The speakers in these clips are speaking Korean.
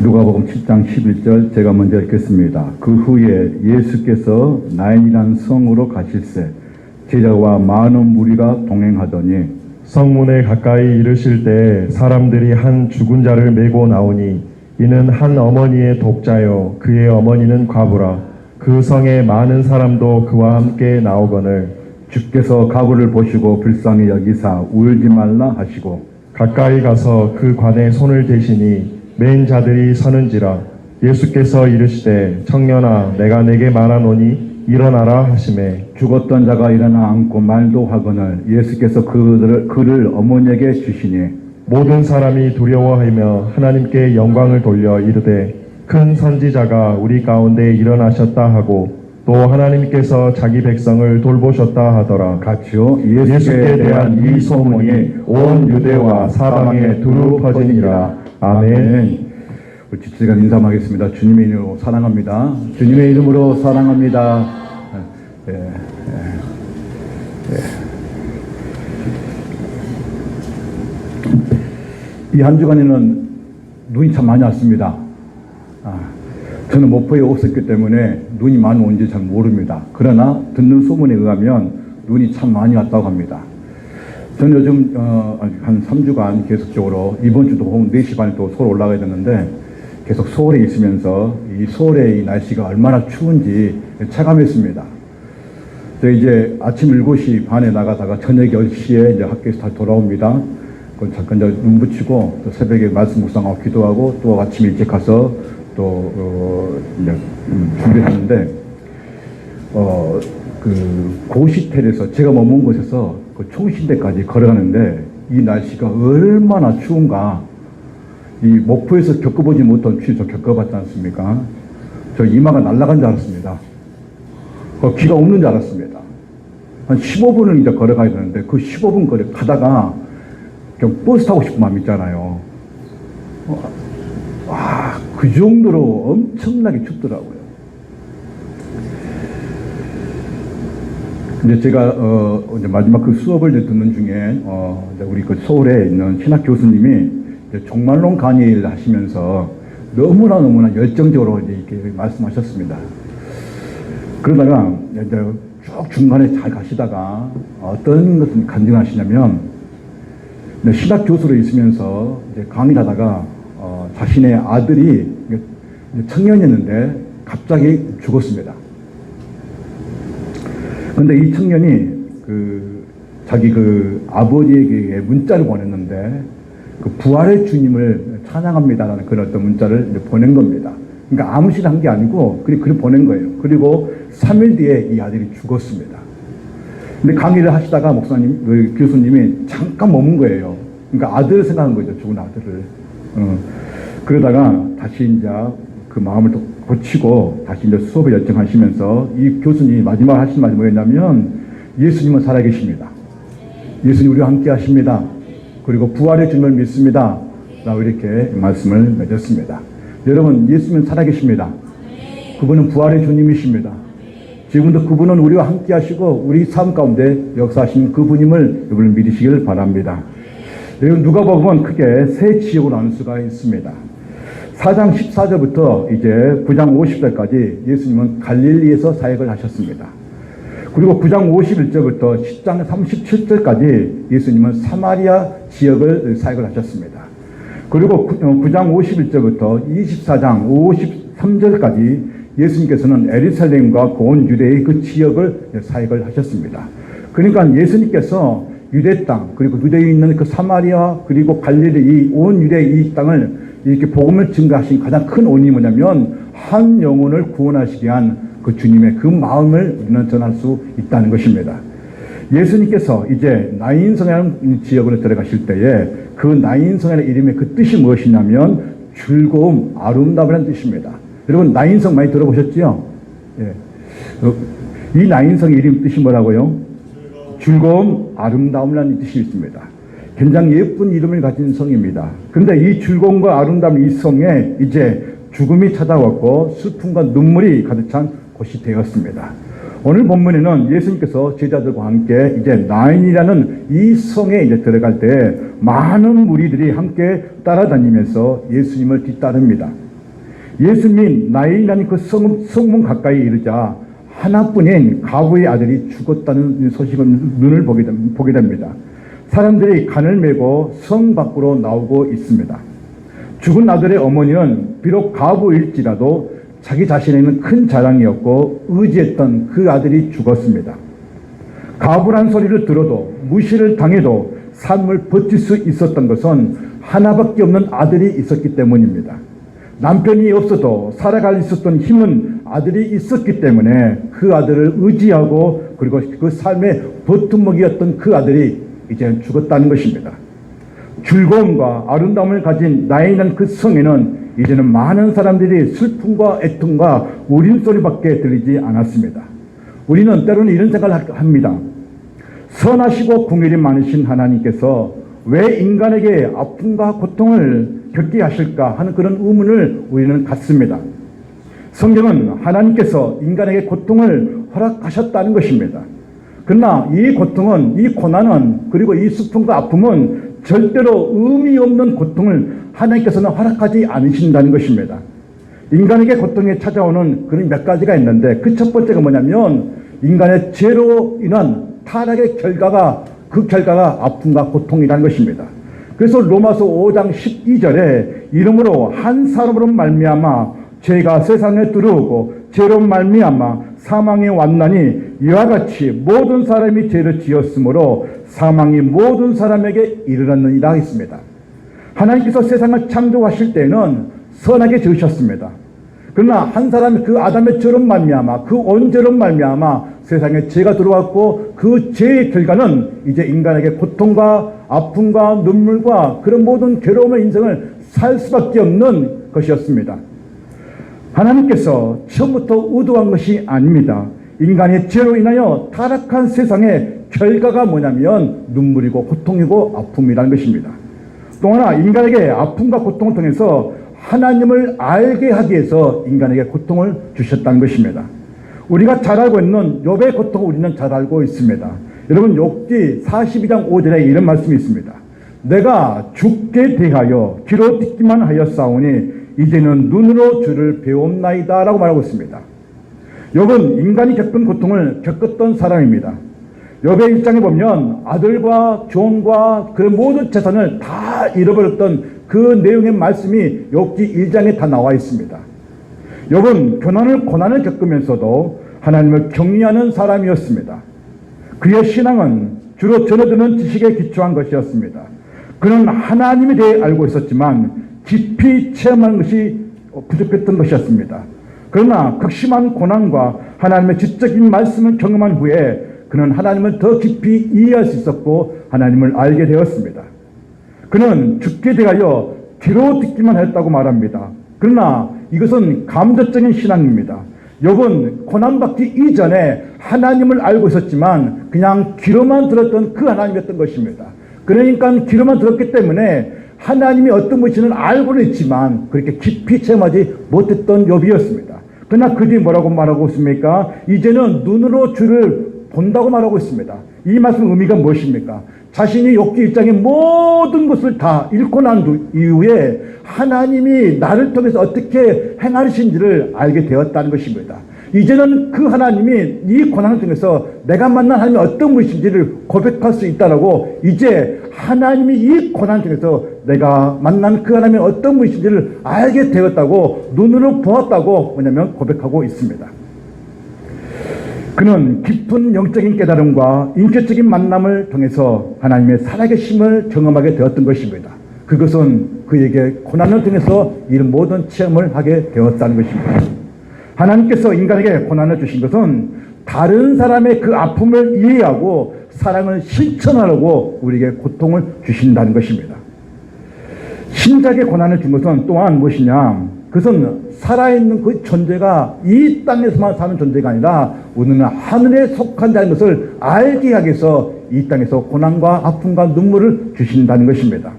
누가복음 7장 11절 제가 먼저 읽겠습니다. 그 후에 예수께서 나인이라는 성으로 가실새 제자와 많은 무리가 동행하더니 성문에 가까이 이르실 때 사람들이 한 죽은 자를 메고 나오니 이는 한 어머니의 독자요 그의 어머니는 과부라. 그 성에 많은 사람도 그와 함께 나오거늘 주께서 가부를 보시고 불쌍히 여기사 울지 말라 하시고 가까이 가서 그 관에 손을 대시니 맨 자들이 서는지라. 예수께서 이르시되 청년아 내가 내게 말하노니 일어나라 하시매 죽었던 자가 일어나 앉고 말도 하거늘 예수께서 그를 어머니에게 주시니 모든 사람이 두려워하며 하나님께 영광을 돌려 이르되 큰 선지자가 우리 가운데 일어나셨다 하고 또 하나님께서 자기 백성을 돌보셨다 하더라. 같이요. 예수께 대한 이 소문이 온 유대와 사방에 두루 퍼지니라. 아멘. 우리 지체가 인사하겠습니다. 주님의 이름으로 사랑합니다. 주님의 이름으로 사랑합니다. 이 한 주간에는 눈이 참 많이 왔습니다. 저는 목포에 없었기 때문에 눈이 많이 온지 잘 모릅니다. 그러나 듣는 소문에 의하면 눈이 참 많이 왔다고 합니다. 저는 요즘 한 3주간 계속적으로 이번 주도 오후 4시 반에 또 서울 올라가야 되는데 계속 서울에 있으면서 이 서울의 이 날씨가 얼마나 추운지 체감했습니다. 저 이제 아침 7시 반에 나가다가 저녁 10시에 이제 학교에서 다시 돌아옵니다. 잠깐 눈 붙이고 또 새벽에 말씀 묵상하고 기도하고 또 아침 일찍 가서 또 이제 준비했는데 그 고시텔에서 제가 머문 곳에서 그 총신대까지 걸어가는데 이 날씨가 얼마나 추운가. 이 목포에서 겪어보지 못한 추위 저 겪어봤지 않습니까? 저 이마가 날아간 줄 알았습니다. 귀가 없는 줄 알았습니다. 한 15분을 이제 걸어가야 되는데 그 15분 거리 가다가 좀 버스 타고 싶은 마음 있잖아요. 그 정도로 엄청나게 춥더라고요. 근데 제가 이제 마지막 그 수업을 듣는 중에 우리 그 서울에 있는 신학 교수님이 종말론 강의를 하시면서 너무나 열정적으로 이제 이렇게 말씀하셨습니다. 그러다가 이제 쭉 중간에 잘 가시다가 어떤 것을 간증하시냐면 신학 교수로 있으면서 이제 강의를 하다가 자신의 아들이 청년이었는데 갑자기 죽었습니다. 그런데 이 청년이 자기 아버지에게 문자를 보냈는데 그 부활의 주님을 찬양합니다라는 그런 어떤 문자를 보낸 겁니다. 그러니까 아무 실 한 게 아니고 그걸 보낸 거예요. 그리고 3일 뒤에 이 아들이 죽었습니다. 근데 강의를 하시다가 목사님, 교수님이 잠깐 머문 거예요. 그러니까 아들을 생각한 거죠. 죽은 아들을. 그러다가 다시 이제 그 마음을 또 고치고 다시 이제 수업에 열정하시면서 이 교수님이 마지막 하신 말이 뭐였냐면 예수님은 살아계십니다. 예수님 우리와 함께 하십니다. 그리고 부활의 주님을 믿습니다. 라고 이렇게 말씀을 맺었습니다. 여러분, 예수님은 살아계십니다. 그분은 부활의 주님이십니다. 지금도 그분은 우리와 함께 하시고 우리 삶 가운데 역사하시는 그분임을 여러분 믿으시길 바랍니다. 여러분, 누가복음은 크게 세 지역으로 나눌 수가 있습니다. 4장 14절부터 이제 9장 50절까지 예수님은 갈릴리에서 사역을 하셨습니다. 그리고 9장 51절부터 10장 37절까지 예수님은 사마리아 지역을 사역을 하셨습니다. 그리고 9장 51절부터 24장 53절까지 예수님께서는 에루살렘과 온 유대의 그 지역을 사역을 하셨습니다. 그러니까 예수님께서 유대 땅, 그리고 유대에 있는 그 사마리아, 그리고 갈릴리, 온 유대의 이 땅을 이렇게 복음을 증거하신 가장 큰 원인이 뭐냐면 한 영혼을 구원하시기 위한 그 주님의 그 마음을 우리는 전할 수 있다는 것입니다. 예수님께서 이제 나인성이라는 지역으로 들어가실 때에 그 나인성이라는 이름의 그 뜻이 무엇이냐면 즐거움, 아름다움이라는 뜻입니다. 여러분, 나인성 많이 들어보셨죠? 예. 이 나인성의 이름 뜻이 뭐라고요? 즐거움, 아름다움이라는 뜻이 있습니다. 굉장히 예쁜 이름을 가진 성입니다. 그런데 이 즐거움과 아름다움 이 성에 이제 죽음이 찾아왔고 슬픔과 눈물이 가득 찬 곳이 되었습니다. 오늘 본문에는 예수님께서 제자들과 함께 이제 나인이라는 이 성에 이제 들어갈 때 많은 무리들이 함께 따라다니면서 예수님을 뒤따릅니다. 예수님이 나인이라는 그 성문 가까이 이르자 하나뿐인 가부의 아들이 죽었다는 소식을 눈을 보게 됩니다. 사람들이 간을 메고 성 밖으로 나오고 있습니다. 죽은 아들의 어머니는 비록 가부일지라도 자기 자신에는 큰 자랑이었고 의지했던 그 아들이 죽었습니다. 가부란 소리를 들어도 무시를 당해도 삶을 버틸 수 있었던 것은 하나밖에 없는 아들이 있었기 때문입니다. 남편이 없어도 살아갈 있었던 힘은 아들이 있었기 때문에 그 아들을 의지하고 그리고 그 삶의 버팀목이었던 그 아들이 이제 죽었다는 것입니다. 즐거움과 아름다움을 가진 나인이라는 그 성에는 이제는 많은 사람들이 슬픔과 애통과 울음소리밖에 들리지 않았습니다. 우리는 때로는 이런 생각을 합니다. 선하시고 궁율이 많으신 하나님께서 왜 인간에게 아픔과 고통을 겪게 하실까 하는 그런 의문을 우리는 갖습니다. 성경은 하나님께서 인간에게 고통을 허락하셨다는 것입니다. 그러나 이 고통은, 이 고난은, 그리고 이 슬픔과 아픔은 절대로 의미 없는 고통을 하나님께서는 허락하지 않으신다는 것입니다. 인간에게 고통이 찾아오는 그런 몇 가지가 있는데 그 첫 번째가 뭐냐면 인간의 죄로 인한 타락의 결과가 그 결과가 아픔과 고통이라는 것입니다. 그래서 로마서 5장 12절에 이러므로 한 사람으로 말미암아 죄가 세상에 들어오고 죄로 말미암아 사망이 왔나니 이와 같이 모든 사람이 죄를 지었으므로 사망이 모든 사람에게 이르렀느니라 했습니다. 하나님께서 세상을 창조하실 때는 선하게 지으셨습니다. 그러나 한 사람이 그 아담의 죄로 말미암아 그 온 죄로 말미암아 세상에 죄가 들어왔고 그 죄의 결과는 이제 인간에게 고통과 아픔과 눈물과 그런 모든 괴로움의 인생을 살 수밖에 없는 것이었습니다. 하나님께서 처음부터 의도한 것이 아닙니다. 인간의 죄로 인하여 타락한 세상의 결과가 뭐냐면 눈물이고 고통이고 아픔이라는 것입니다. 또 하나 인간에게 아픔과 고통을 통해서 하나님을 알게 하기 위해서 인간에게 고통을 주셨다는 것입니다. 우리가 잘 알고 있는 욥의 고통을 우리는 잘 알고 있습니다. 여러분 욥기 42장 5절에 이런 말씀이 있습니다. 내가 죽게 대하여 귀로 듣기만 하였사오니 이제는 눈으로 주를 배웠나이다 라고 말하고 있습니다. 욥은 인간이 겪은 고통을 겪었던 사람입니다. 욥의 일장에 보면 아들과 종과 그 모든 재산을 다 잃어버렸던 그 내용의 말씀이 욥기 1장에 다 나와 있습니다. 욥은 고난을 겪으면서도 하나님을 경외하는 사람이었습니다. 그의 신앙은 주로 전해드는 지식에 기초한 것이었습니다. 그는 하나님에 대해 알고 있었지만 깊이 체험하는 것이 부족했던 것이었습니다. 그러나 극심한 고난과 하나님의 지적인 말씀을 경험한 후에 그는 하나님을 더 깊이 이해할 수 있었고 하나님을 알게 되었습니다. 그는 죽게 대하여 귀로 듣기만 했다고 말합니다. 그러나 이것은 감정적인 신앙입니다. 욥은 고난받기 이전에 하나님을 알고 있었지만 그냥 귀로만 들었던 그 하나님이었던 것입니다. 그러니까 귀로만 들었기 때문에 하나님이 어떤 분이신지는 알고는 있지만 그렇게 깊이 체험하지 못했던 욥이었습니다. 그러나 그 뒤에 뭐라고 말하고 있습니까? 이제는 눈으로 주를 본다고 말하고 있습니다. 이 말씀 의미가 무엇입니까? 자신이 욥기 1장의 모든 것을 다 읽고 난 이후에 하나님이 나를 통해서 어떻게 행하신지를 알게 되었다는 것입니다. 이제는 그 하나님이 이 고난을 통해서 내가 만난 하나님이 어떤 분이신지를 고백할 수 있다라고 이제 하나님이 이 고난을 통해서 내가 만난 그 하나님이 어떤 분이신지를 알게 되었다고 눈으로 보았다고 뭐냐면 고백하고 있습니다. 그는 깊은 영적인 깨달음과 인격적인 만남을 통해서 하나님의 살아계심을 경험하게 되었던 것입니다. 그것은 그에게 고난을 통해서 이런 모든 체험을 하게 되었다는 것입니다. 하나님께서 인간에게 고난을 주신 것은 다른 사람의 그 아픔을 이해하고 사랑을 실천하려고 우리에게 고통을 주신다는 것입니다. 신자에게 고난을 준 것은 또한 무엇이냐? 그것은 살아있는 그 존재가 이 땅에서만 사는 존재가 아니라 우리는 하늘에 속한 자인 것을 알게 하기 위해서 이 땅에서 고난과 아픔과 눈물을 주신다는 것입니다.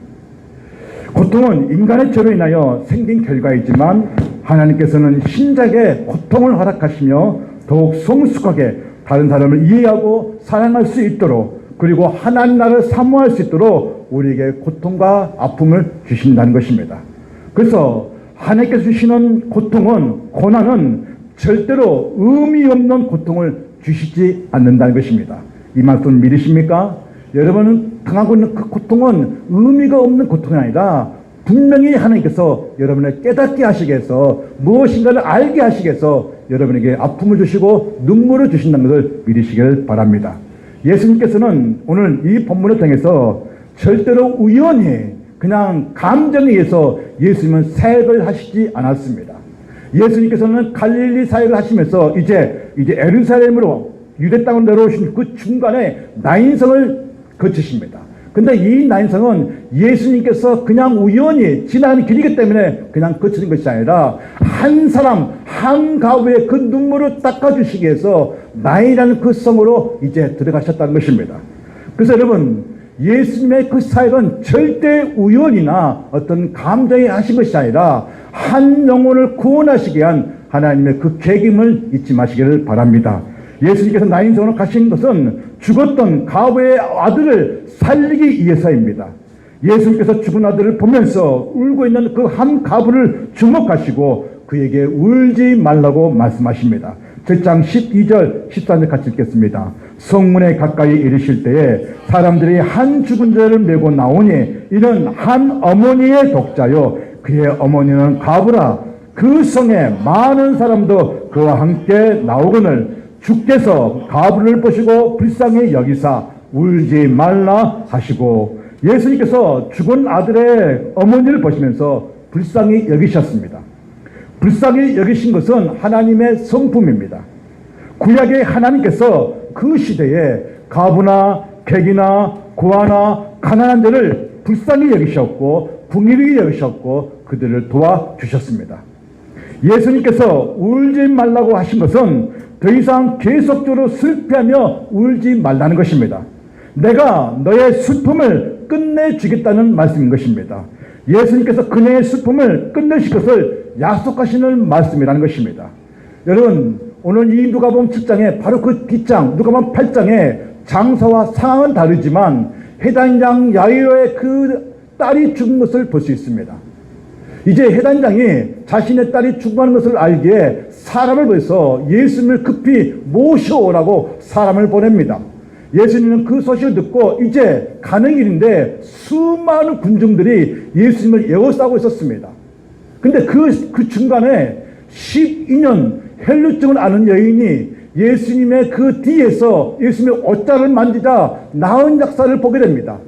고통은 인간의 죄로 인하여 생긴 결과이지만 하나님께서는 신자에게 고통을 허락하시며 더욱 성숙하게 다른 사람을 이해하고 사랑할 수 있도록, 그리고 하나님 나라를 사모할 수 있도록 우리에게 고통과 아픔을 주신다는 것입니다. 그래서 하나님께서 주시는 고통은, 고난은 절대로 의미 없는 고통을 주시지 않는다는 것입니다. 이 말씀 믿으십니까? 여러분은 당하고 있는 그 고통은 의미가 없는 고통이 아니라 분명히 하나님께서 여러분을 깨닫게 하시기 위해서, 무엇인가를 알게 하시기 위해서 여러분에게 아픔을 주시고 눈물을 주신다는 것을 믿으시길 바랍니다. 예수님께서는 오늘 이 본문을 통해서 절대로 우연히 그냥 감정에 의해서 예수님은 사역을 하시지 않았습니다. 예수님께서는 갈릴리 사역을 하시면서 이제 예루살렘으로 유대 땅으로 내려오신 그 중간에 나인성을 거치십니다. 근데 이 나인성은 예수님께서 그냥 우연히 지나는 길이기 때문에 그냥 거치는 것이 아니라 한 사람, 한 가구의 그 눈물을 닦아주시기 위해서 나인이라는 그 성으로 이제 들어가셨다는 것입니다. 그래서 여러분, 예수님의 그 사역은 절대 우연이나 어떤 감정에 하신 것이 아니라 한 영혼을 구원하시기 위한 하나님의 그 계획임을 잊지 마시기를 바랍니다. 예수님께서 나인성으로 가신 것은 죽었던 가부의 아들을 살리기 위해서입니다. 예수님께서 죽은 아들을 보면서 울고 있는 그 한 가부를 주목하시고 그에게 울지 말라고 말씀하십니다. 7장 12절 13절 같이 읽겠습니다. 성문에 가까이 이르실 때에 사람들이 한 죽은 자를 메고 나오니 이는 한 어머니의 독자요 그의 어머니는 가부라. 그 성에 많은 사람도 그와 함께 나오거늘 주께서 가부를 보시고 불쌍히 여기사 울지 말라 하시고, 예수님께서 죽은 아들의 어머니를 보시면서 불쌍히 여기셨습니다. 불쌍히 여기신 것은 하나님의 성품입니다. 구약의 하나님께서 그 시대에 가부나 객이나 고아나 가난한 자를 불쌍히 여기셨고 궁일이 여기셨고 그들을 도와주셨습니다. 예수님께서 울지 말라고 하신 것은 더 이상 계속적으로 슬퍼하며 울지 말라는 것입니다. 내가 너의 슬픔을 끝내주겠다는 말씀인 것입니다. 예수님께서 그녀의 슬픔을 끝내실 것을 약속하시는 말씀이라는 것입니다. 여러분, 오늘 이 누가복음 7장에 바로 그 뒷장 누가복음 8장에 장소와 상황은 다르지만 해단장 야이로의 그 딸이 죽은 것을 볼 수 있습니다. 이제 해단장이 자신의 딸이 죽어가는 것을 알기에 사람을 보내서 예수님을 급히 모셔오라고 사람을 보냅니다. 예수님은 그 소식을 듣고 이제 가는 길인데 수많은 군중들이 예수님을 에워싸고 있었습니다. 근데 그 중간에 12년 혈루증을 앓는 여인이 예수님의 그 뒤에서 예수님의 옷자를 만지자 나은 역사를 보게 됩니다.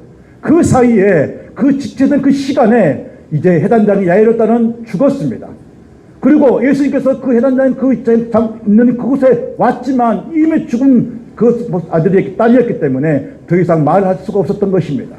그 사이에 그 직제된 그 시간에 이제 해단장이 야이로 딸은 죽었습니다. 그리고 예수님께서 그 해단장이 있는 그곳에 왔지만 이미 죽은 그 아들이 딸이었기 때문에 더 이상 말을 할 수가 없었던 것입니다.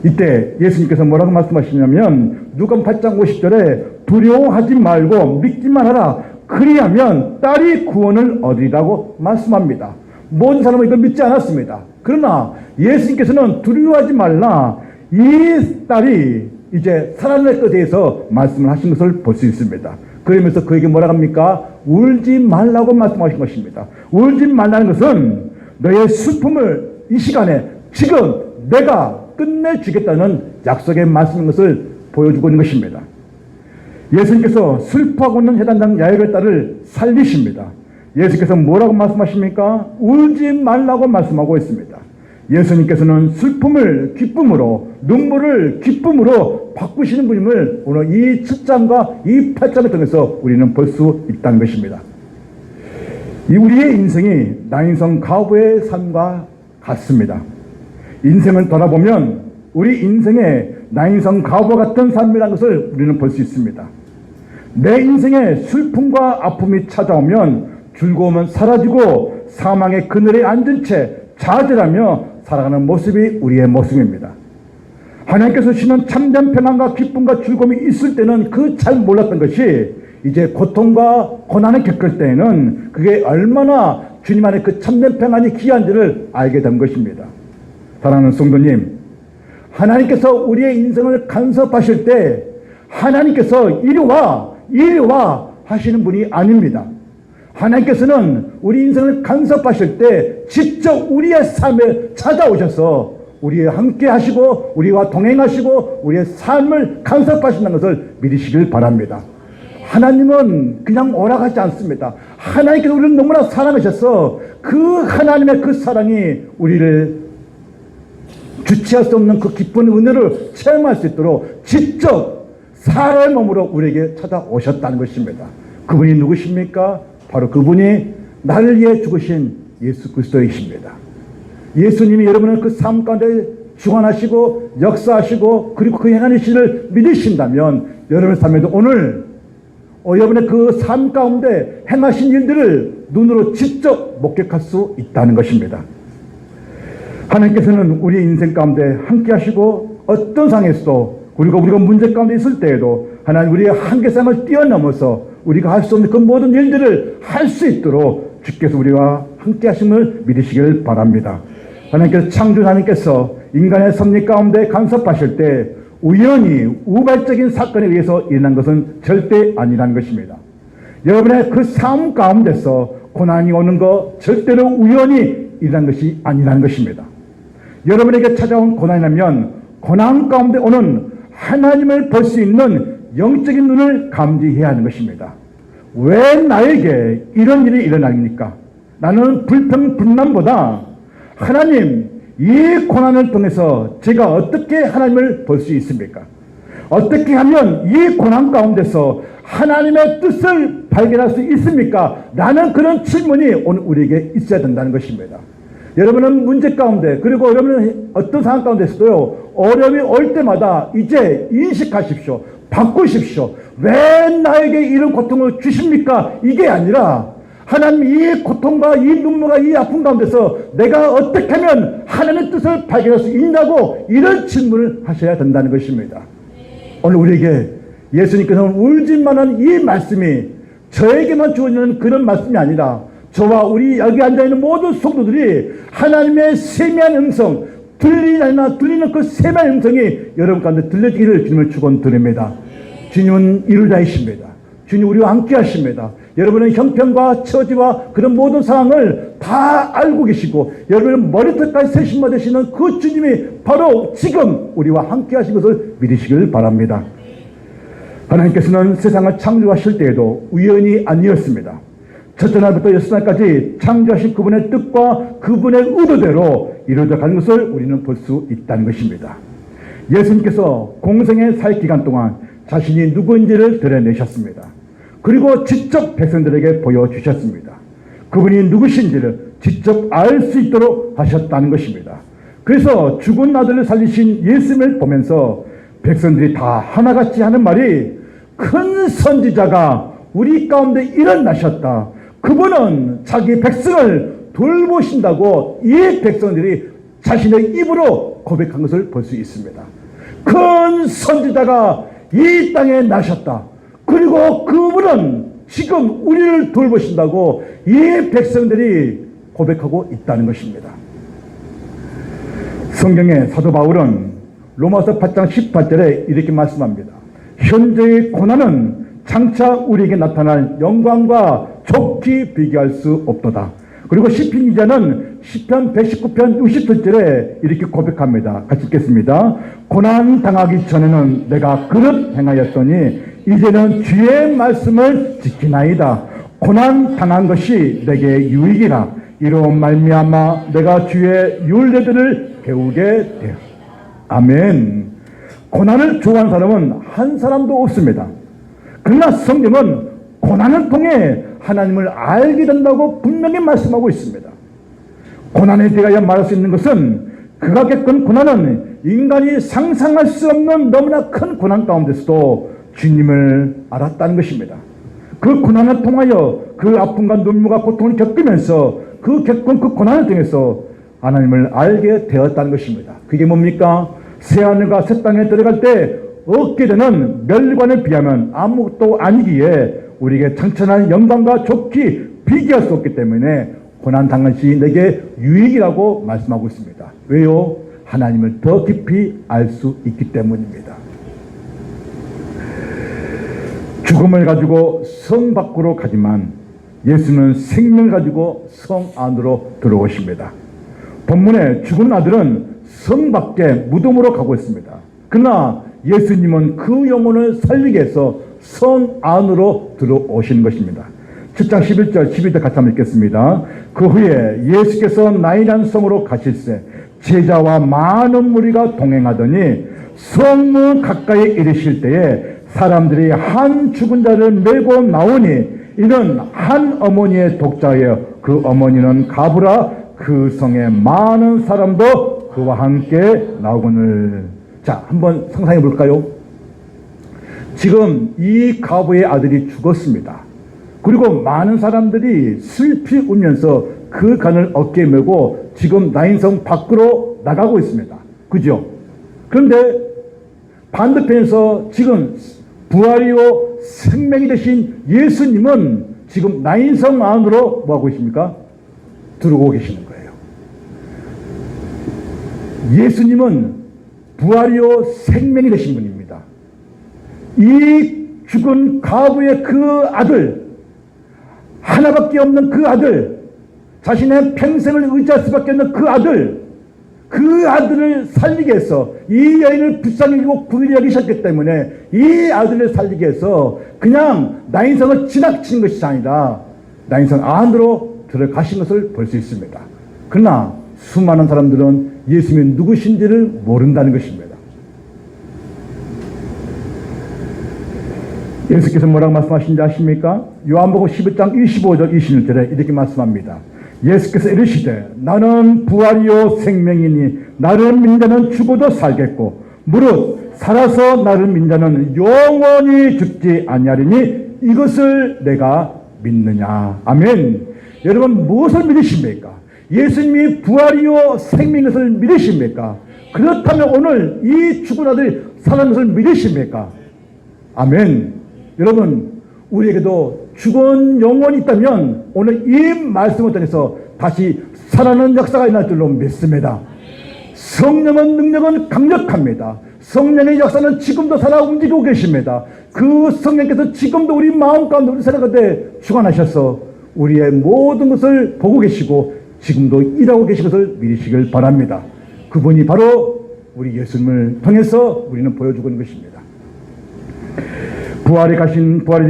이때 예수님께서 뭐라고 말씀하시냐면 누가복음 8장 50절에 두려워하지 말고 믿기만 하라. 그리하면 딸이 구원을 얻으리라고 말씀합니다. 모든 사람은 이걸 믿지 않았습니다. 그러나 예수님께서는 두려워하지 말라. 이 딸이 이제 살아날 것에 대해서 말씀을 하신 것을 볼 수 있습니다. 그러면서 그에게 뭐라고 합니까? 울지 말라고 말씀하신 것입니다. 울지 말라는 것은 너의 슬픔을 이 시간에 지금 내가 끝내주겠다는 약속의 말씀인 것을 보여주고 있는 것입니다. 예수님께서 슬퍼하고 있는 해단장 야이로의 딸을 살리십니다. 예수께서 뭐라고 말씀하십니까? 울지 말라고 말씀하고 있습니다. 예수님께서는 슬픔을 기쁨으로, 눈물을 기쁨으로 바꾸시는 분임을 오늘 이 7장과 이 8장을 통해서 우리는 볼 수 있다는 것입니다. 우리의 인생이 나인성 가부의 삶과 같습니다. 인생을 돌아보면 우리 인생에 나인성 가부와 같은 삶이라는 것을 우리는 볼 수 있습니다. 내 인생에 슬픔과 아픔이 찾아오면 즐거움은 사라지고 사망의 그늘에 앉은 채 좌절하며 살아가는 모습이 우리의 모습입니다. 하나님께서 주시는 참된 평안과 기쁨과 즐거움이 있을 때는 그 잘 몰랐던 것이 이제 고통과 고난을 겪을 때에는 그게 얼마나 주님 안에 그 참된 평안이 귀한지를 알게 된 것입니다. 사랑하는 성도님, 하나님께서 우리의 인생을 간섭하실 때 하나님께서 이리 와 하시는 분이 아닙니다. 하나님께서는 우리 인생을 간섭하실 때 직접 우리의 삶에 찾아오셔서 우리와 함께 하시고 우리와 동행하시고 우리의 삶을 간섭하신다는 것을 믿으시길 바랍니다. 하나님은 그냥 오락하지 않습니다. 하나님께서 우리를 너무나 사랑하셔서 그 하나님의 그 사랑이 우리를 주체할 수 없는 그 기쁜 은혜를 체험할 수 있도록 직접 사람의 몸으로 우리에게 찾아오셨다는 것입니다. 그분이 누구십니까? 바로 그분이 나를 위해 죽으신 예수 그리스도이십니다. 예수님이 여러분을 그 삶 가운데 주관하시고 역사하시고 그리고 그 행하는 신을 믿으신다면 여러분의 삶에도 오늘 여러분의 그 삶 가운데 행하신 일들을 눈으로 직접 목격할 수 있다는 것입니다. 하나님께서는 우리 인생 가운데 함께 하시고 어떤 상황에서도 그리고 우리가 문제 가운데 있을 때에도 하나님 우리의 한계상을 뛰어넘어서 우리가 할 수 없는 그 모든 일들을 할 수 있도록 주께서 우리와 함께 하심을 믿으시길 바랍니다. 하나님께서 창조주 하나님께서 인간의 섭리 가운데 간섭하실 때 우연히 우발적인 사건에 의해서 일어난 것은 절대 아니라는 것입니다. 여러분의 그 삶 가운데서 고난이 오는 것 절대로 우연히 일어난 것이 아니라는 것입니다. 여러분에게 찾아온 고난이라면 고난 가운데 오는 하나님을 볼 수 있는 영적인 눈을 감지해야 하는 것입니다. 왜 나에게 이런 일이 일어납니까? 나는 불평불만보다 하나님 이 고난을 통해서 제가 어떻게 하나님을 볼 수 있습니까? 어떻게 하면 이 고난 가운데서 하나님의 뜻을 발견할 수 있습니까? 라는 그런 질문이 오늘 우리에게 있어야 된다는 것입니다. 여러분은 문제 가운데 그리고 여러분은 어떤 상황 가운데서도요 어려움이 올 때마다 이제 인식하십시오. 바꾸십시오. 왜 나에게 이런 고통을 주십니까? 이게 아니라 하나님 이 고통과 이 눈물과 이 아픔 가운데서 내가 어떻게 하면 하나님의 뜻을 발견할 수 있냐고 이런 질문을 하셔야 된다는 것입니다. 오늘 우리에게 예수님께서는 울진만한 이 말씀이 저에게만 주어지는 그런 말씀이 아니라 저와 우리 여기 앉아있는 모든 성도들이 하나님의 세미한 음성 들리는 그 세미한 음성이 여러분 가운데 들려지기를 주님을 축원드립니다. 주님은 이루자이십니다. 주님 우리와 함께 하십니다. 여러분은 형편과 처지와 그런 모든 상황을 다 알고 계시고 여러분은 머리끝까지 세심마 되시는 그 주님이 바로 지금 우리와 함께 하신 것을 믿으시길 바랍니다. 하나님께서는 세상을 창조하실 때에도 우연이 아니었습니다. 첫째 날부터 여섯 날까지 창조하신 그분의 뜻과 그분의 의도대로 이루어져 가는 것을 우리는 볼 수 있다는 것입니다. 예수님께서 공생의 살 기간 동안 자신이 누구인지를 드러내셨습니다. 그리고 직접 백성들에게 보여주셨습니다. 그분이 누구신지를 직접 알 수 있도록 하셨다는 것입니다. 그래서 죽은 아들을 살리신 예수님을 보면서 백성들이 다 하나같이 하는 말이 큰 선지자가 우리 가운데 일어나셨다. 그분은 자기 백성을 돌보신다고 이 백성들이 자신의 입으로 고백한 것을 볼 수 있습니다. 큰 선지자가 이 땅에 나셨다. 그리고 그분은 지금 우리를 돌보신다고 이 백성들이 고백하고 있다는 것입니다. 성경의 사도 바울은 로마서 8장 18절에 이렇게 말씀합니다. 현재의 고난은 장차 우리에게 나타날 영광과 좋게 비교할 수 없도다. 그리고 시편 기자는 시편 119편 67절에 이렇게 고백합니다. 같이 읽겠습니다. 고난 당하기 전에는 내가 그릇 행하였더니 이제는 주의 말씀을 지키나이다. 고난 당한 것이 내게 유익이라. 이로 말미암아 내가 주의 율례들을 배우게 되어. 아멘. 고난을 좋아하는 사람은 한 사람도 없습니다. 그러나 성경은 고난을 통해 하나님을 알게 된다고 분명히 말씀하고 있습니다. 고난에 대하여 말할 수 있는 것은 그가 겪은 고난은 인간이 상상할 수 없는 너무나 큰 고난 가운데서도 주님을 알았다는 것입니다. 그 고난을 통하여 그 아픔과 눈물과 고통을 겪으면서 그 겪은 그 고난을 통해서 하나님을 알게 되었다는 것입니다. 그게 뭡니까? 새하늘과 새 땅에 들어갈 때 얻게 되는 멸관에 비하면 아무것도 아니기에 우리에게 천천한 영광과 좋기 비교할 수 없기 때문에 고난 당한 것이 내게 유익이라고 말씀하고 있습니다. 왜요? 하나님을 더 깊이 알 수 있기 때문입니다. 죽음을 가지고 성 밖으로 가지만 예수는 생명을 가지고 성 안으로 들어오십니다. 본문에 죽은 아들은 성 밖에 무덤으로 가고 있습니다. 그러나 예수님은 그 영혼을 살리기 위해서 성 안으로 들어오시는 것입니다. 7장 11절 12절 같이 한번 읽겠습니다. 그 후에 예수께서 나인한 성으로 가실새 제자와 많은 무리가 동행하더니 성문 가까이 이르실 때에 사람들이 한 죽은 자를 메고 나오니 이는 한 어머니의 독자예요. 그 어머니는 가브라 그 성에 많은 사람도 그와 함께 나오거늘. 자, 한번 상상해 볼까요? 지금 이 가부의 아들이 죽었습니다. 그리고 많은 사람들이 슬피 울면서 그 간을 어깨에 메고 지금 나인성 밖으로 나가고 있습니다. 그죠? 그런데 반대편에서 지금 부활이요 생명이 되신 예수님은 지금 나인성 안으로 뭐하고 있습니까? 들어오고 계시는 거예요. 예수님은 부활이요 생명이 되신 분입니다. 이 죽은 가부의 그 아들, 하나밖에 없는 그 아들, 자신의 평생을 의지할 수밖에 없는 그 아들을 살리기 위해서 이 여인을 불쌍히 여기고 부유히 여기셨기 때문에 이 아들을 살리기 위해서 그냥 나인성을 지나치는 것이 아니라 나인성 안으로 들어가신 것을 볼 수 있습니다. 그러나 수많은 사람들은 예수님이 누구신지를 모른다는 것입니다. 예수께서 뭐라고 말씀하신지 아십니까? 요한복음 11장 25절 26절에 이렇게 말씀합니다. 예수께서 이르시되 나는 부활이요 생명이니 나를 믿는 자는 죽어도 살겠고 무릇 살아서 나를 믿는 자는 영원히 죽지 아니하리니 이것을 내가 믿느냐. 아멘. 여러분 무엇을 믿으십니까? 예수님이 부활이요 생명인 것을 믿으십니까? 그렇다면 오늘 이 죽은 아들이 살아난 것을 믿으십니까? 아멘. 여러분 우리에게도 죽은 영혼이 있다면 오늘 이 말씀을 통해서 다시 살아나는 역사가 일어날 줄로 믿습니다. 성령의 능력은 강력합니다. 성령의 역사는 지금도 살아 움직이고 계십니다. 그 성령께서 지금도 우리 마음 가운데 우리 생각 가운데 주관하셔서 우리의 모든 것을 보고 계시고 지금도 일하고 계신 것을 믿으시길 바랍니다. 그분이 바로 우리 예수님을 통해서 우리는 보여주고 있는 것입니다. 부활이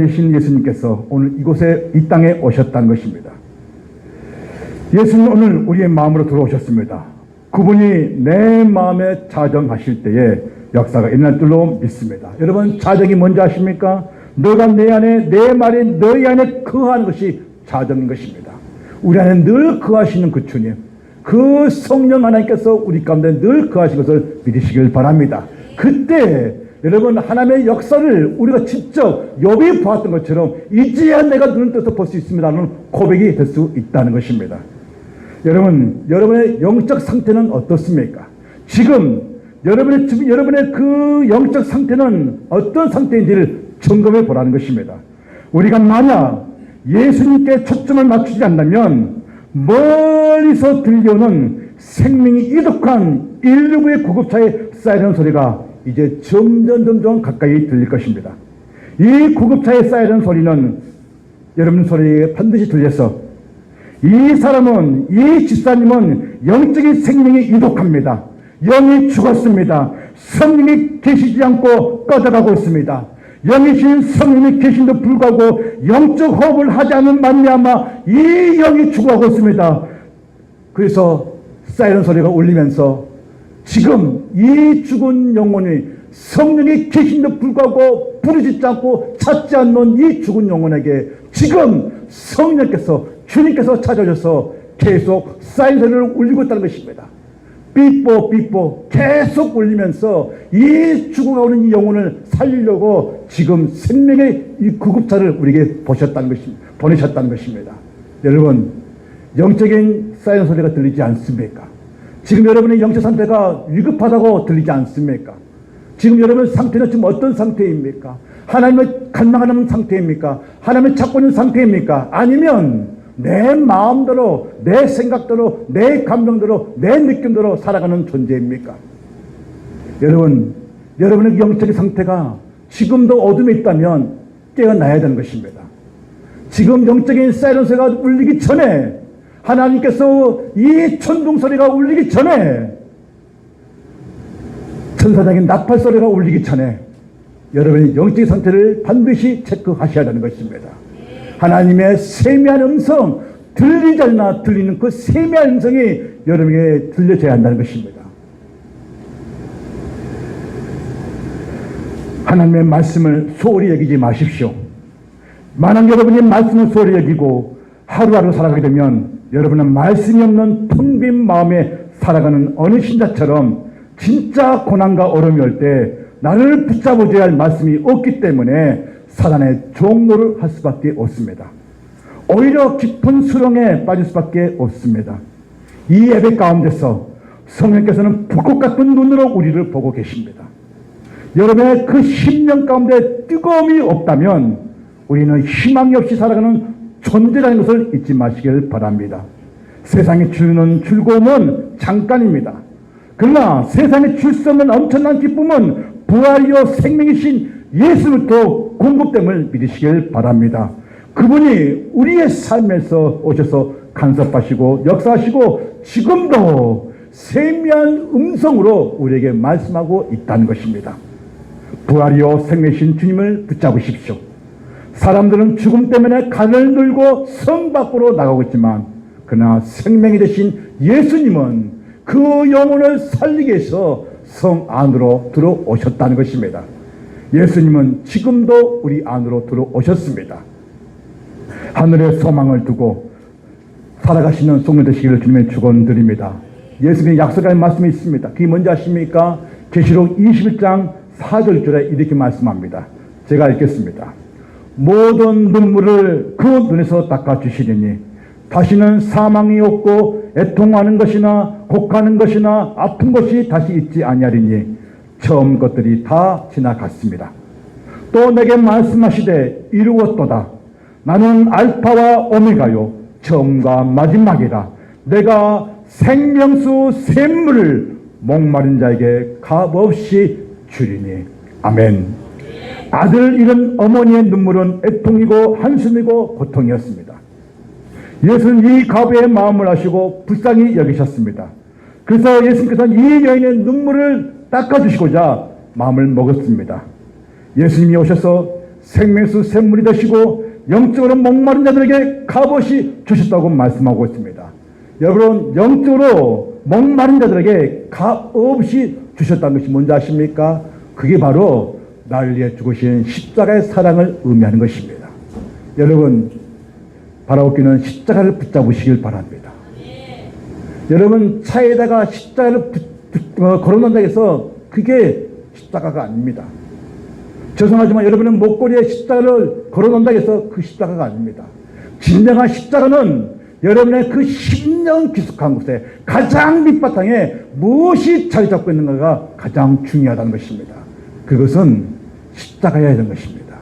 되신 예수님께서 오늘 이곳에 이 땅에 오셨다는 것입니다. 예수님 오늘 우리의 마음으로 들어오셨습니다. 그분이 내 마음에 자정하실 때에 역사가 일어날 줄로 믿습니다. 여러분 자정이 뭔지 아십니까? 너가 내 안에 내 말이 너희 안에 거하는 것이 자정인 것입니다. 우리 안에 늘 거하시는 그 주님, 그 성령 하나님께서 우리 가운데 늘 거하신 것을 믿으시길 바랍니다. 그때 여러분 하나님의 역사를 우리가 직접 욥이 보았던 것처럼 이제야 내가 눈을 떠서 볼 수 있습니다는 고백이 될 수 있다는 것입니다. 여러분 여러분의 영적 상태는 어떻습니까? 지금 여러분의 그 영적 상태는 어떤 상태인지를 점검해 보라는 것입니다. 우리가 만약 예수님께 초점을 맞추지 않는다면 멀리서 들려오는 생명이 이독한 119의 구급차의 사이렌 소리가 이제 점점 가까이 들릴 것입니다. 이 구급차의 사이렌 소리는 여러분 소리에 반드시 들려서 이 사람은, 이 집사님은 영적인 생명이 이독합니다. 영이 죽었습니다. 성령이 계시지 않고 꺼져가고 있습니다. 영이신 성령이 계신도 불구하고 영적 호흡을 하지 않은 말미암아 이 영이 죽어가고 있습니다. 그래서 사이렌 소리가 울리면서 지금 이 죽은 영혼이 성령이 계신도 불구하고 부르짖지 않고 찾지 않는 이 죽은 영혼에게 지금 성령께서 주님께서 찾아오셔서 계속 사이렌 소리를 울리고 있다는 것입니다. 삐뽀 계속 울리면서 이 죽어가는 이 영혼을 살리려고 지금 생명의 이 구급차를 우리에게 보내셨다는 것입니다. 여러분 영적인 사이렌 소리가 들리지 않습니까? 지금 여러분의 영적 상태가 위급하다고 들리지 않습니까? 지금 여러분 상태는 지금 어떤 상태입니까? 하나님을 갈망하는 상태입니까? 하나님을 찾고 있는 상태입니까? 아니면 내 마음대로, 내 생각대로, 내 감정대로, 내 느낌대로 살아가는 존재입니까? 여러분, 여러분의 영적인 상태가 지금도 어둠에 있다면 깨어나야 되는 것입니다. 지금 영적인 사이렌스가 울리기 전에, 하나님께서 이 천둥소리가 울리기 전에, 천사장인 나팔소리가 울리기 전에 여러분의 영적인 상태를 반드시 체크하셔야 하는 것입니다. 하나님의 세미한 음성, 들리지 않나 들리는 그 세미한 음성이 여러분에게 들려져야 한다는 것입니다. 하나님의 말씀을 소홀히 여기지 마십시오. 만약 여러분이 말씀을 소홀히 여기고 하루하루 살아가게 되면 여러분은 말씀이 없는 텅 빈 마음에 살아가는 어느 신자처럼 진짜 고난과 어려움이 올 때 나를 붙잡아줘야 할 말씀이 없기 때문에 사단의 종노를 할 수밖에 없습니다. 오히려 깊은 수렁에 빠질 수밖에 없습니다. 이 예배 가운데서 성령께서는 불꽃 같은 눈으로 우리를 보고 계십니다. 여러분의 그 심령 가운데 뜨거움이 없다면 우리는 희망이 없이 살아가는 존재라는 것을 잊지 마시길 바랍니다. 세상이 주는 즐거움은 잠깐입니다. 그러나 세상에 줄 수 없는 엄청난 기쁨은 부활이요 생명이신 예수부터 공급됨을 믿으시길 바랍니다. 그분이 우리의 삶에서 오셔서 간섭하시고 역사하시고 지금도 세미한 음성으로 우리에게 말씀하고 있다는 것입니다. 부활이요 생명이신 주님을 붙잡으십시오. 사람들은 죽음 때문에 간을 들고 성 밖으로 나가고 있지만 그러나 생명이 되신 예수님은 그 영혼을 살리기 위해서 성 안으로 들어오셨다는 것입니다. 예수님은 지금도 우리 안으로 들어오셨습니다. 하늘의 소망을 두고 살아가시는 성령 되시기를 주님의 축원드립니다. 예수님의 약속한 말씀이 있습니다. 그게 뭔지 아십니까? 계시록 21장 4절에 이렇게 말씀합니다. 제가 읽겠습니다. 모든 눈물을 그 눈에서 닦아주시리니 다시는 사망이 없고 애통하는 것이나 곡하는 것이나 아픈 것이 다시 있지 아니하리니 처음 것들이 다 지나갔습니다. 또 내게 말씀하시되 이루었도다. 나는 알파와 오메가요 처음과 마지막이라. 내가 생명수 샘물을 목마른 자에게 값없이 주리니. 아멘. 아들 잃은 어머니의 눈물은 애통이고 한숨이고 고통이었습니다. 예수는 이 가부의 마음을 아시고 불쌍히 여기셨습니다. 그래서 예수님께서는 이 여인의 눈물을 닦아주시고자 마음을 먹었습니다. 예수님이 오셔서 생명수 샘물이 되시고 영적으로 목마른 자들에게 값없이 주셨다고 말씀하고 있습니다. 여러분, 영적으로 목마른 자들에게 값없이 주셨다는 것이 뭔지 아십니까? 그게 바로 나를 위해 죽으신 십자가의 사랑을 의미하는 것입니다. 여러분, 바라옵기는 십자가를 붙잡으시길 바랍니다. 여러분, 차에다가 십자가를 걸어놓는다고 해서 그게 십자가가 아닙니다. 죄송하지만 여러분은 목걸이에 십자가를 걸어놓는다고 해서 그 십자가가 아닙니다. 진정한 십자가는 여러분의 그 심령 깊숙한 곳에 가장 밑바탕에 무엇이 자리 잡고 있는가가 가장 중요하다는 것입니다. 그것은 십자가여야 하는 것입니다.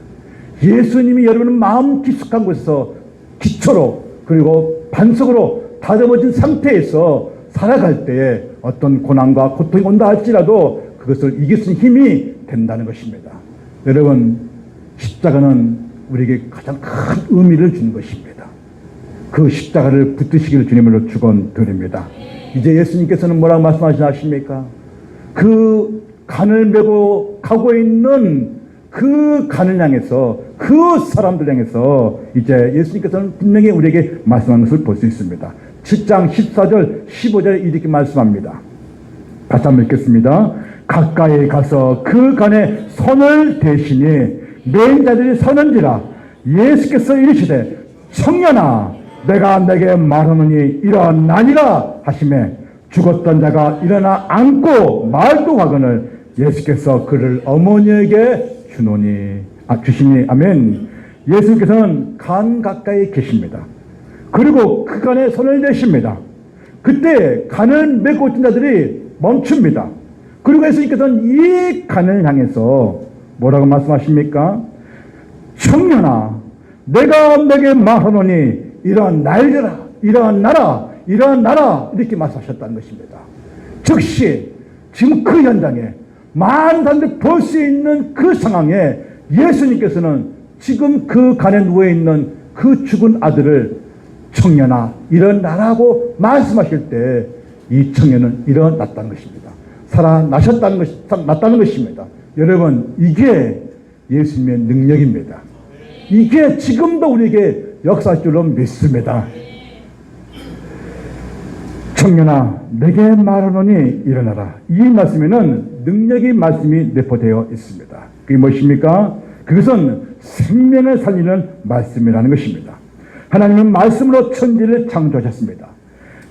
예수님이 여러분의 마음 깊숙한 곳에서 기초로 그리고 반석으로 다듬어진 상태에서 살아갈 때에 어떤 고난과 고통이 온다 할지라도 그것을 이길 수 있는 힘이 된다는 것입니다. 여러분, 십자가는 우리에게 가장 큰 의미를 주는 것입니다. 그 십자가를 붙드시기를 주님으로 축원드립니다. 이제 예수님께서는 뭐라고 말씀하시나 아십니까? 그 간을 메고 가고 있는 그 간을 향해서 그 사람들 향해서 이제 예수님께서는 분명히 우리에게 말씀하는 것을 볼 수 있습니다. 7장 14절 15절에 이렇게 말씀합니다. 다시 한번 읽겠습니다. 가까이 가서 그 간에 손을 대시니 메인 자들이 서는지라. 예수께서 이르시되 청년아 내가 내게 말하노니 일어나니라 하시매 죽었던 자가 일어나 앉고 말도 하거늘 예수께서 그를 어머니에게 주시니. 아멘. 예수님께서는 간 가까이 계십니다. 그리고 그 간에 손을 대십니다. 그때 간을 메고 있던 자들이 멈춥니다. 그리고 예수님께서는 이 간을 향해서 뭐라고 말씀하십니까? 청년아 내가 내게 말하노니 일어나라 일어나라 이렇게 말씀하셨다는 것입니다. 즉시 지금 그 현장에 많은 사람들이 볼 수 있는 그 상황에 예수님께서는 지금 그 간에 누워있는 그 죽은 아들을 청년아 일어나라고 말씀하실 때 이 청년은 일어났다는 것입니다. 살아나셨다는 것입니다. 여러분, 이게 예수님의 능력입니다. 이게 지금도 우리에게 역사할 줄로 믿습니다. 청년아 내게 말하노니 일어나라. 이 말씀에는 능력의 말씀이 내포되어 있습니다. 그게 무엇입니까? 그것은 생명을 살리는 말씀이라는 것입니다. 하나님은 말씀으로 천지를 창조하셨습니다.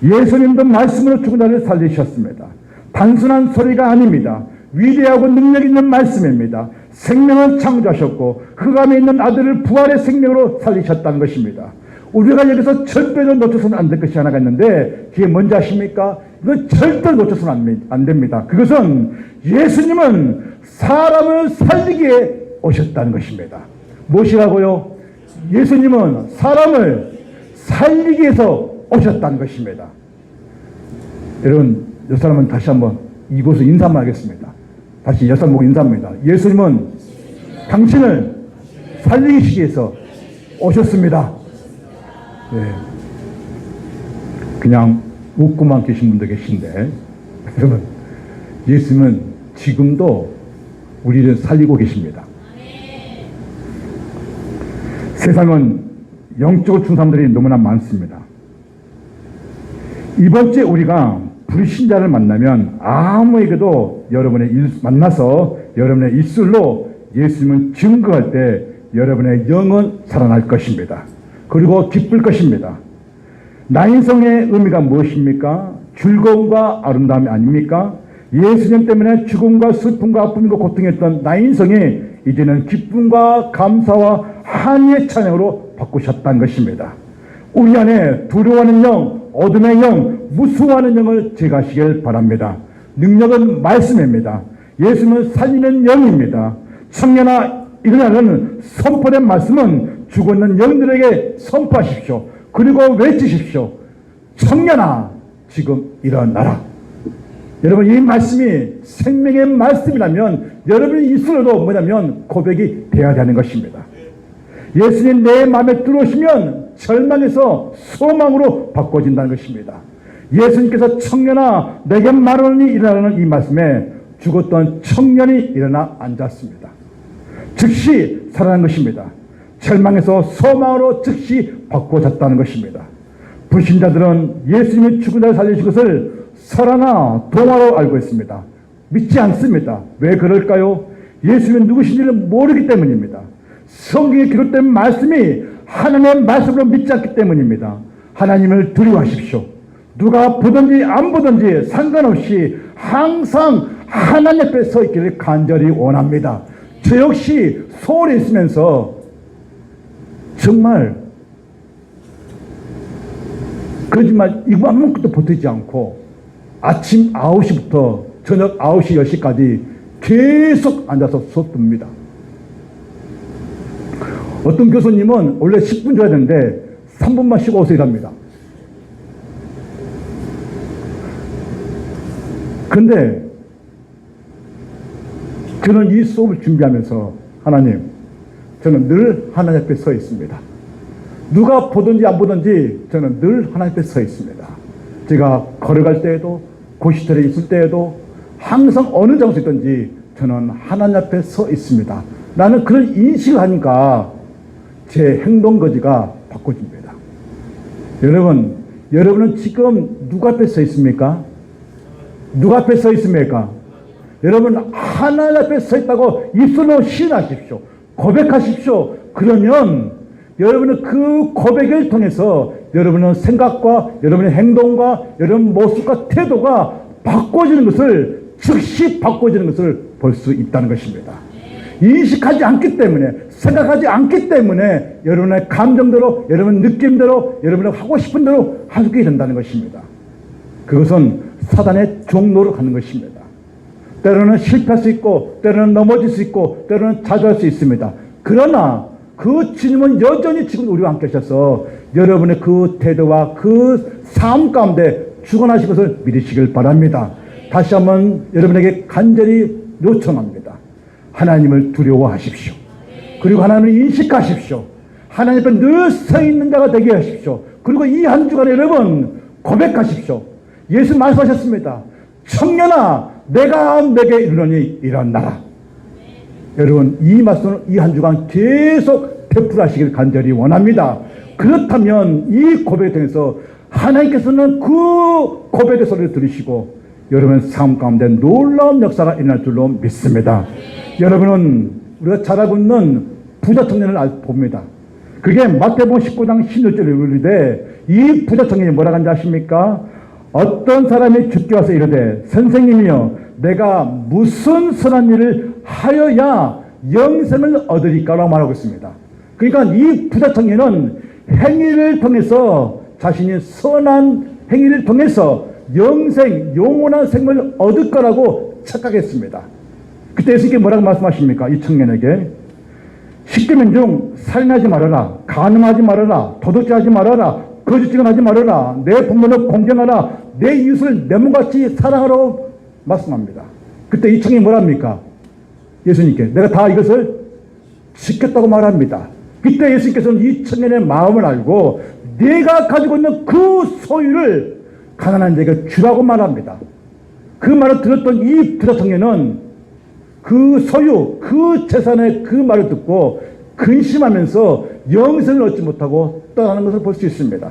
예수님도 말씀으로 죽은 자를 살리셨습니다. 단순한 소리가 아닙니다. 위대하고 능력 있는 말씀입니다. 생명을 창조하셨고 흑암에 있는 아들을 부활의 생명으로 살리셨다는 것입니다. 우리가 여기서 절대로 놓쳐서는 안 될 것이 하나가 있는데 그게 뭔지 아십니까? 이건 절대로 놓쳐서는 안 됩니다. 그것은 예수님은 사람을 살리기에 오셨다는 것입니다. 무엇이라고요? 예수님은 사람을 살리기 위해서 오셨다는 것입니다. 여러분, 이 사람은 다시 한번 이곳을 인사만 하겠습니다. 다시 여섯 보고 인사합니다. 예수님은 당신을 살리기 위해서 오셨습니다. 네. 그냥 웃고만 계신 분도 계신데 여러분, 예수님은 지금도 우리를 살리고 계십니다. 세상은 영적으로 죽은 사람들이 너무나 많습니다. 이번 주에 우리가 불신자를 만나면 아무에게도 만나서 여러분의 입술로 예수님을 증거할 때 여러분의 영은 살아날 것입니다. 그리고 기쁠 것입니다. 나인성의 의미가 무엇입니까? 즐거움과 아름다움이 아닙니까? 예수님 때문에 죽음과 슬픔과 아픔과 고통했던 나인성이 이제는 기쁨과 감사와 한의의 찬양으로 바꾸셨다는 것입니다. 우리 안에 두려워하는 영, 어둠의 영, 무서워하는 영을 제거하시길 바랍니다. 능력은 말씀입니다. 예수님은 살리는 영입니다. 청년아 일어나는 선포된 말씀은 죽어있는 영들에게 선포하십시오. 그리고 외치십시오. 청년아 지금 일어나라. 여러분, 이 말씀이 생명의 말씀이라면 여러분의 입술로도 뭐냐면 고백이 되어야 하는 것입니다. 예수님 내 마음에 들어오시면 절망에서 소망으로 바꿔진다는 것입니다. 예수님께서 청년아 내게 말하노니 일어나라는 이 말씀에 죽었던 청년이 일어나 앉았습니다. 즉시 살아난 것입니다. 절망에서 소망으로 즉시 바꿔졌다는 것입니다. 불신자들은 예수님이 죽은 자를 살리신 것을 설화나 동화로 알고 있습니다. 믿지 않습니다. 왜 그럴까요? 예수님은 누구신지를 모르기 때문입니다. 성경에 기록된 말씀이 하나님의 말씀으로 믿지 않기 때문입니다. 하나님을 두려워하십시오. 누가 보든지 안 보든지 상관없이 항상 하나님 앞에 서 있기를 간절히 원합니다. 저 역시 서울에 있으면서 정말 거짓말 이거 아무것도 보태지 않고 아침 9시부터 저녁 9시 10시까지 계속 앉아서 수업 듣습니다. 어떤 교수님은 원래 10분 줘야 되는데 3분만 쉬고 오세요 합니다. 근데 저는 이 수업을 준비하면서 하나님, 저는 늘 하나님 앞에 서 있습니다. 누가 보든지 안 보든지 저는 늘 하나님 앞에 서 있습니다. 제가 걸어갈 때에도 고시텔에 있을 때에도 항상 어느 장소에 있든지 저는 하나님 앞에 서 있습니다. 나는 그런 인식을 하니까 제 행동 거지가 바꿔집니다. 여러분은 지금 누구 앞에 서 있습니까? 누가 앞에 서 있습니까? 여러분 하나님 앞에 서 있다고 입술로 시인하십시오. 고백하십시오. 그러면 여러분은 그 고백을 통해서 여러분의 생각과 여러분의 행동과 여러분 모습과 태도가 바꿔지는 것을 즉시 바꿔지는 것을 볼 수 있다는 것입니다. 인식하지 않기 때문에 생각하지 않기 때문에 여러분의 감정대로 여러분 느낌대로 여러분이 하고 싶은 대로 하게 된다는 것입니다. 그것은 사단의 종로로 가는 것입니다. 때로는 실패할 수 있고 때로는 넘어질 수 있고 때로는 좌절할 수 있습니다. 그러나 그 주님은 여전히 지금 우리와 함께 하셔서 여러분의 그 태도와 그 삶 가운데 주관하실 것을 믿으시길 바랍니다. 다시 한번 여러분에게 간절히 요청합니다. 하나님을 두려워하십시오. 그리고 하나님을 인식하십시오. 하나님 앞에 늘 서 있는 자가 되게 하십시오. 그리고 이 한 주간 여러분 고백하십시오. 예수 말씀하셨습니다. 청년아 내가 내게 이르노니 일어나라. 여러분 이 말씀을 이 한 주간 계속 되풀이하시길 간절히 원합니다. 그렇다면 이 고백을 통해서 하나님께서는 그 고백의 소리를 들으시고 여러분 삶 가운데 놀라운 역사가 일어날 줄로 믿습니다. 여러분은 우리가 잘 알고 있는 부자 청년을 봅니다. 그게 마태복음 19장 16절에 이르되 이 부자 청년이 뭐라고 하는지 아십니까? 어떤 사람이 주께 와서 이르되 선생님이여 내가 무슨 선한 일을 하여야 영생을 얻으리까라고 말하고 있습니다. 그러니까 이 부자 청년은 행위를 통해서 자신이 선한 행위를 통해서 영생, 영원한 생명을 얻을 거라고 착각했습니다. 그때 예수님께 뭐라고 말씀하십니까? 이 청년에게 10계명 중 살인하지 말아라, 간음하지 말아라, 도둑질하지 말아라, 거짓증언하지 말아라, 내 부모를 공경하라, 내 이웃을 내 몸같이 사랑하라고 말씀합니다. 그때 이 청년이 뭐랍니까? 예수님께 내가 다 이것을 지켰다고 말합니다. 그때 예수님께서는 이 청년의 마음을 알고 내가 가지고 있는 그 소유를 가난한 자에게 주라고 말합니다. 그 말을 들었던 이 부자 청년은 그 소유, 그 재산의 그 말을 듣고 근심하면서 영생을 얻지 못하고 떠나는 것을 볼 수 있습니다.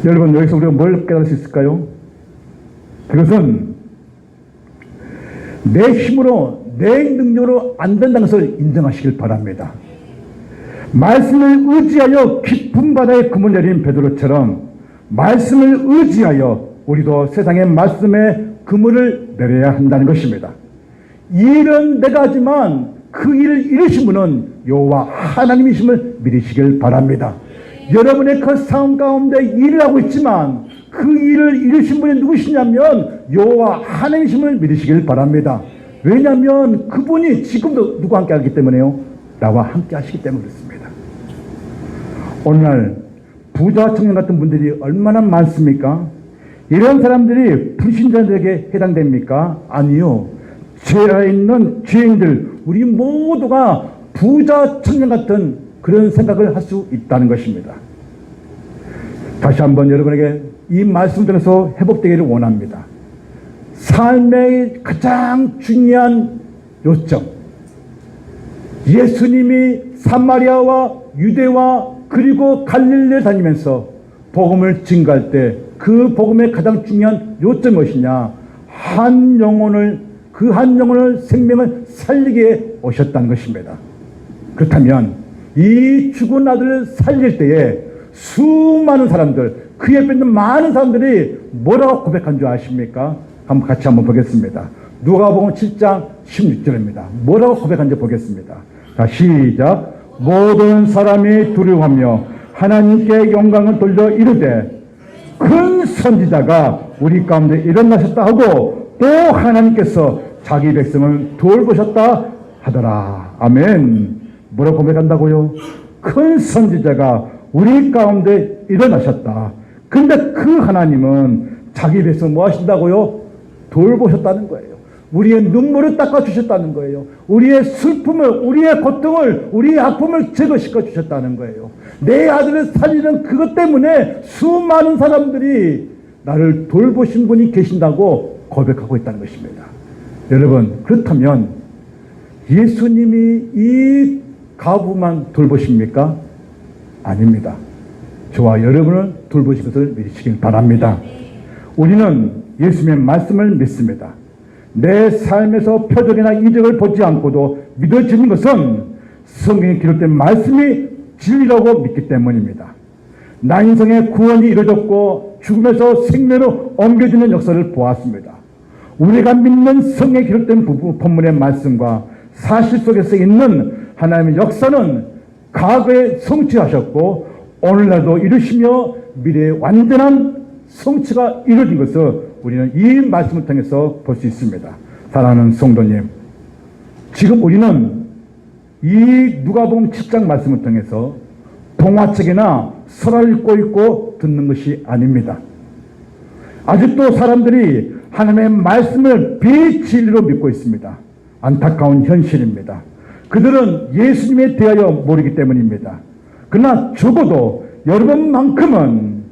여러분 여기서 우리가 뭘 깨달을 수 있을까요? 그것은 내 힘으로 내 능력으로 안 된다는 것을 인정하시길 바랍니다. 말씀을 의지하여 깊은 바다에 금을 내린 베드로처럼 말씀을 의지하여 우리도 세상의 말씀에 그물을 내려야 한다는 것입니다. 일은 내가 하지만 그 일을 이루신 분은 여호와 하나님이심을 믿으시길 바랍니다. 여러분의 그 상황 가운데 일을 하고 있지만 그 일을 이루신 분이 누구시냐면 여호와 하나님이심을 믿으시길 바랍니다. 왜냐하면 그분이 지금도 누구와 함께 하기 때문에요. 나와 함께 하시기 때문에 그렇습니다. 오늘날 부자 청년 같은 분들이 얼마나 많습니까? 이런 사람들이 불신자들에게 해당됩니까? 아니요. 죄 안에 있는 죄인들 우리 모두가 부자 청년 같은 그런 생각을 할 수 있다는 것입니다. 다시 한번 여러분에게 이 말씀 통해서 회복되기를 원합니다. 삶의 가장 중요한 요점, 예수님이 사마리아와 유대와 그리고 갈릴리를 다니면서 복음을 증거할 때 그 복음의 가장 중요한 요점이 무엇이냐? 한 영혼을 그 한 영혼을 생명을 살리게 오셨다는 것입니다. 그렇다면 이 죽은 아들을 살릴 때에 수많은 사람들, 그 옆에 있는 많은 사람들이 뭐라고 고백한 줄 아십니까? 같이 한번 보겠습니다. 누가복음 7장 16절입니다. 뭐라고 고백한지 보겠습니다. 자, 시작. 모든 사람이 두려워하며 하나님께 영광을 돌려 이르되 큰 선지자가 우리 가운데 일어나셨다 하고 또 하나님께서 자기 백성을 돌보셨다 하더라. 아멘. 뭐라고 고백한다고요? 큰 선지자가 우리 가운데 일어나셨다. 근데 그 하나님은 자기 백성 뭐 하신다고요? 돌보셨다는 거예요. 우리의 눈물을 닦아주셨다는 거예요. 우리의 슬픔을, 우리의 고통을, 우리의 아픔을 제거시켜 주셨다는 거예요. 내 아들을 살리는 그것 때문에 수많은 사람들이 나를 돌보신 분이 계신다고 고백하고 있다는 것입니다. 여러분, 그렇다면 예수님이 이 가부만 돌보십니까? 아닙니다. 저와 여러분을 돌보실 것을 믿으시길 바랍니다. 우리는 예수님의 말씀을 믿습니다. 내 삶에서 표적이나 이적을 보지 않고도 믿어지는 것은 성경에 기록된 말씀이 진리라고 믿기 때문입니다. 나 인생의 구원이 이루어졌고 죽음에서 생명으로 옮겨지는 역사를 보았습니다. 우리가 믿는 성경에 기록된 본문의 말씀과 사실 속에서 있는 하나님의 역사는 과거에 성취하셨고 오늘날도 이루시며 미래에 완전한 성취가 이루어진 것을 우리는 이 말씀을 통해서 볼 수 있습니다. 사랑하는 성도님, 지금 우리는 이 누가복음 7장 말씀을 통해서 동화책이나 설화를 읽고 있고 듣는 것이 아닙니다. 아직도 사람들이 하나님의 말씀을 비진리로 믿고 있습니다. 안타까운 현실입니다. 그들은 예수님에 대하여 모르기 때문입니다. 그러나 적어도 여러분만큼은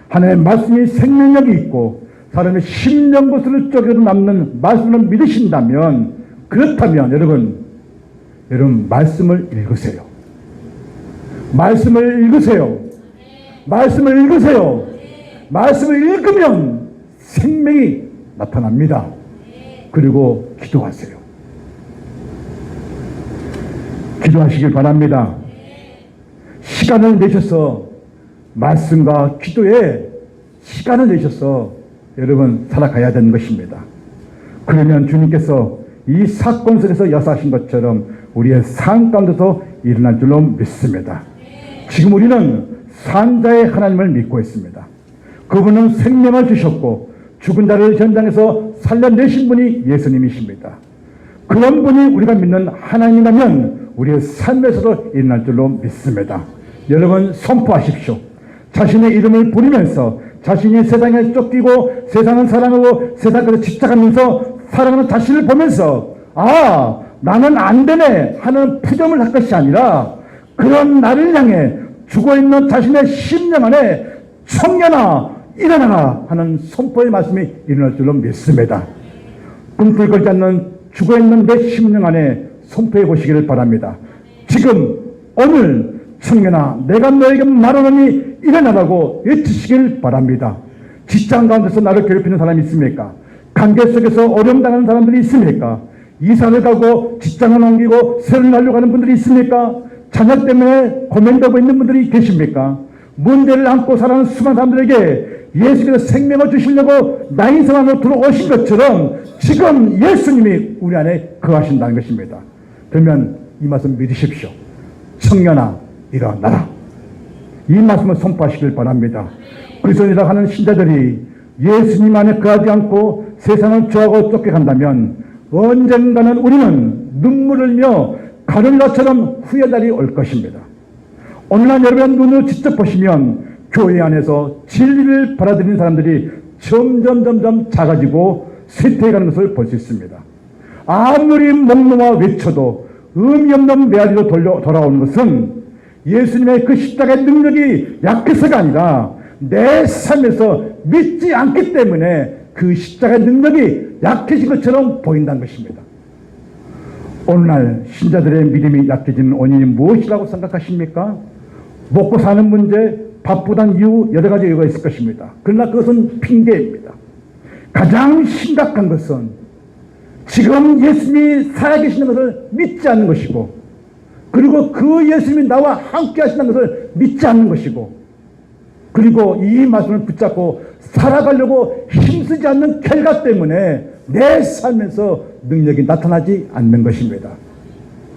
하나님의 말씀이 생명력이 있고 사람의 심령 곳을 쪼개로 남는 말씀을 믿으신다면, 그렇다면 여러분 말씀을 읽으세요. 말씀을 읽으세요. 말씀을 읽으세요. 말씀을 읽으면 생명이 나타납니다. 그리고 기도하세요. 기도하시길 바랍니다. 시간을 내셔서 말씀과 기도에 시간을 내셔서 여러분 살아가야 되는 것입니다. 그러면 주님께서 이 사건 속에서 역사하신 것처럼 우리의 삶 가운데서 일어날 줄로 믿습니다. 지금 우리는 산자의 하나님을 믿고 있습니다. 그분은 생명을 주셨고 죽은 자를 현장에서 살려내신 분이 예수님이십니다. 그런 분이 우리가 믿는 하나님이라면 우리의 삶에서도 일어날 줄로 믿습니다. 여러분 선포하십시오. 자신의 이름을 부르면서 자신이 세상에 쫓기고 세상은 사랑하고 세상에서 집착하면서 살아가는 자신을 보면서 나는 안 되네 하는 푸념을 할 것이 아니라 그런 나를 향해 죽어있는 자신의 심령 안에 청년아 일어나라 하는 선포의 말씀이 일어날 줄로 믿습니다. 꿈틀거리지 않는 죽어있는 내 심령 안에 선포해 보시기를 바랍니다. 지금 오늘 청년아 내가 너에게 말하노니 일어나라고 외치시길 바랍니다. 직장 가운데서 나를 괴롭히는 사람이 있습니까? 관계 속에서 어려움 당하는 사람들이 있습니까? 이사를 가고 직장을 옮기고 새를 날려가는 분들이 있습니까? 자녀 때문에 고민되고 있는 분들이 계십니까? 문제를 안고 살아가는 수많은 사람들에게 예수께서 생명을 주시려고 나 인생 안으로 들어오신 것처럼 지금 예수님이 우리 안에 거하신다는 것입니다. 그러면 이 말씀 믿으십시오. 청년아 일어나라. 이 말씀을 선포하시길 바랍니다. 그리스도인이라 하는 신자들이 예수님 안에 거하지 않고 세상을 좋아하고 쫓겨간다면 언젠가는 우리는 눈물을 흘며 가룟나처럼 후회 날이 올 것입니다. 오늘날 여러분 눈으로 직접 보시면 교회 안에서 진리를 받아들이는 사람들이 점점 작아지고 쇠퇴해가는 것을 볼 수 있습니다. 아무리 목놓아 외쳐도 의미 없는 메아리로 돌아오는 것은 예수님의 그 십자가의 능력이 약해서가 아니라 내 삶에서 믿지 않기 때문에 그 십자가의 능력이 약해진 것처럼 보인다는 것입니다. 오늘날 신자들의 믿음이 약해지는 원인이 무엇이라고 생각하십니까? 먹고 사는 문제, 바쁘다는 이유, 여러 가지 이유가 있을 것입니다. 그러나 그것은 핑계입니다. 가장 심각한 것은 지금 예수님이 살아계시는 것을 믿지 않는 것이고, 그리고 그 예수님이 나와 함께 하신다는 것을 믿지 않는 것이고, 그리고 이 말씀을 붙잡고 살아가려고 힘쓰지 않는 결과 때문에 내 삶에서 능력이 나타나지 않는 것입니다.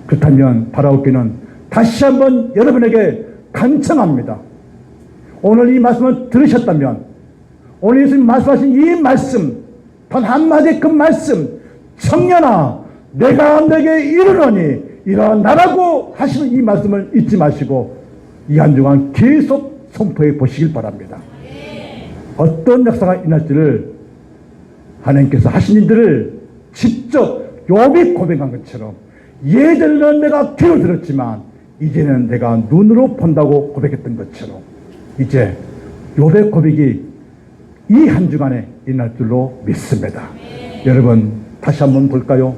그렇다면 바라옵기는 다시 한번 여러분에게 간청합니다. 오늘 이 말씀을 들으셨다면, 오늘 예수님 말씀하신 이 말씀, 단 한마디 그 말씀, 청년아 내가 너에게 이르노니 일어나라고 하시는 이 말씀을 잊지 마시고 이 한 주간 계속 선포해 보시길 바랍니다. 어떤 역사가 일어날지를 하나님께서 하신 일들을 직접 욥이 고백한 것처럼 예전에는 내가 귀로 들었지만 이제는 내가 눈으로 본다고 고백했던 것처럼 이제 욥의 고백이 이 한 주간에 일어날 줄로 믿습니다. 여러분 다시 한번 볼까요?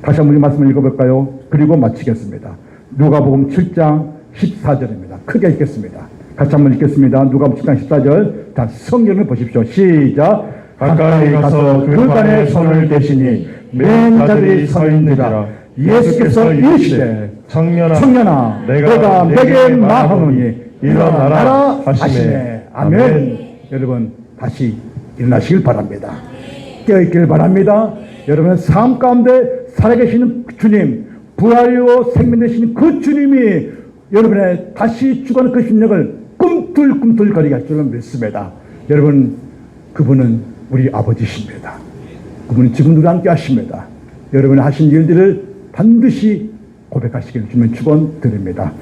다시 한번 이 말씀을 읽어볼까요? 그리고 마치겠습니다. 누가복음 7장 14절입니다. 크게 읽겠습니다. 같이 한번 읽겠습니다. 누가복음 7장 14절. 자, 성경을 보십시오. 시작. 가까이 가서 그 관에 손을 대시니 맨 자들이 서 있느니라. 예수께서 이르시되 청년아 내가 내게 말하노니 일어나라 하시네. 아멘. 여러분 다시 일어나시길 바랍니다. 깨어있기를 바랍니다. 여러분의 삶 가운데 살아계시는 주님, 부활이요 생명 되시는 그 주님이 여러분의 다시 죽어가는 그 심령을 꿈틀꿈틀거리게 할 줄은 믿습니다. 여러분 그분은 우리 아버지십니다. 그분은 지금도 함께 하십니다. 여러분이 하신 일들을 반드시 고백하시기를 주면 축원드립니다.